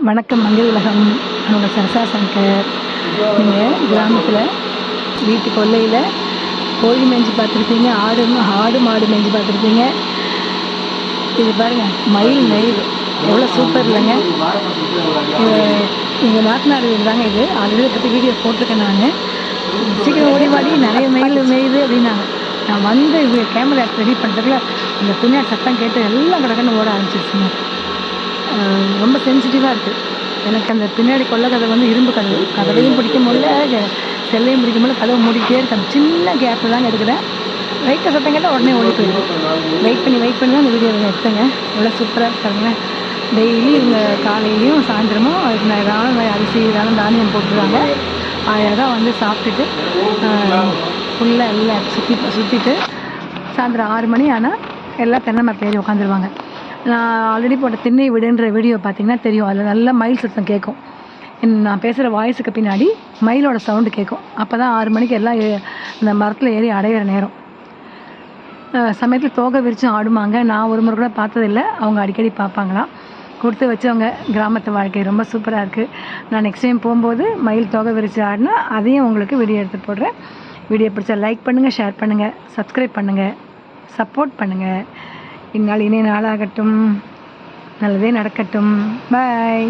வணக்கம் மஞ்சள் உலகம். அவங்க சரசா சங்கர். நீங்கள் கிராமத்தில் வீட்டு கொல்லையில் கோழி மேய்ஞ்சி பார்த்துருப்பீங்க, ஆடு மாடு மேய்ஞ்சி பார்த்துருப்பீங்க. இது பாருங்கள், மயில் மேயுது, எவ்வளோ சூப்பர் இல்லைங்க. எங்கள் நாத்தனார் வீடு தாங்க இது. ஆல்ரெடி இதை பற்றி வீடியோ போட்டிருக்கேன். நான் சீக்கிரம் ஓடிவாடி நிறைய மயில் மேயுது அப்படின்னாங்க. நான் வந்து இது கேமரா ரெடி பண்ணுறதுல அந்த பின்னாடி சத்தம் கேட்டு எல்லாம் கிடக்குன்னு ஓட ஆரம்பிச்சிருச்சுங்க. ரொம்ப சென்சிட்டிவாக இருக்குது. எனக்கு அந்த பின்னாடி கொல்லை கதவு வந்து இரும்பு கதவையும் பிடிக்க முடியல, செல்லையும் பிடிக்க முடியல. கதவை மூடிக்கிட்டே இருக்கு. அந்த சின்ன கேப்பில் தாங்க எடுக்கிறேன். லைட்டாக சத்தம் கேட்டால் உடனே ஓடி போயிடுது. வெயிட் பண்ணி தான் அந்த வீடியோ எடுத்தேங்க. எவ்வளோ சூப்பராக இருக்காங்க. டெய்லி இவங்க காலையிலையும் சாயந்தரமும் ஏதாவது அரிசி ஏதாவது தானியம் போட்டுருவாங்க. அழகாக வந்து சாப்பிட்டுட்டு ஃபுல்லாக எல்லாம் சுற்றிட்டு சாயந்தரம் 6 மணி ஆனால் எல்லாம் தென்னை மரத்தில் ஏறி உட்காந்துருவாங்க. நான் ஆல்ரெடி போட்ட திண்ணை வீடுன்ற வீடியோ பார்த்தீங்கன்னா தெரியும். அதில் நல்ல மயில் சத்தம் கேட்கும். நான் பேசுகிற வாய்ஸுக்கு பின்னாடி மயிலோட சவுண்டு கேட்கும். அப்போ தான் 6 மணிக்கு எல்லாம் அந்த மரத்தில் ஏறி அடையிற நேரம். சமயத்தில் தோகை விரித்து ஆடுமாங்க. நான் ஒரு முறை கூட பார்த்ததில்லை, அவங்க அடிக்கடி பார்ப்பாங்களாம். கொடுத்து வச்சவங்க. கிராமத்து வாழ்க்கை ரொம்ப சூப்பராக இருக்குது. நான் நெக்ஸ்ட் டைம் போகும்போது மயில் தோகை விரித்து ஆடினா அதையும் உங்களுக்கு வீடியோ எடுத்து போடுறேன். வீடியோ பிடிச்சா லைக் பண்ணுங்கள், ஷேர் பண்ணுங்கள், சப்ஸ்கிரைப் பண்ணுங்கள், சப்போர்ட் பண்ணுங்கள். இந்நாள் இனிய நாளாகட்டும், நல்லதே நடக்கட்டும். பாய்.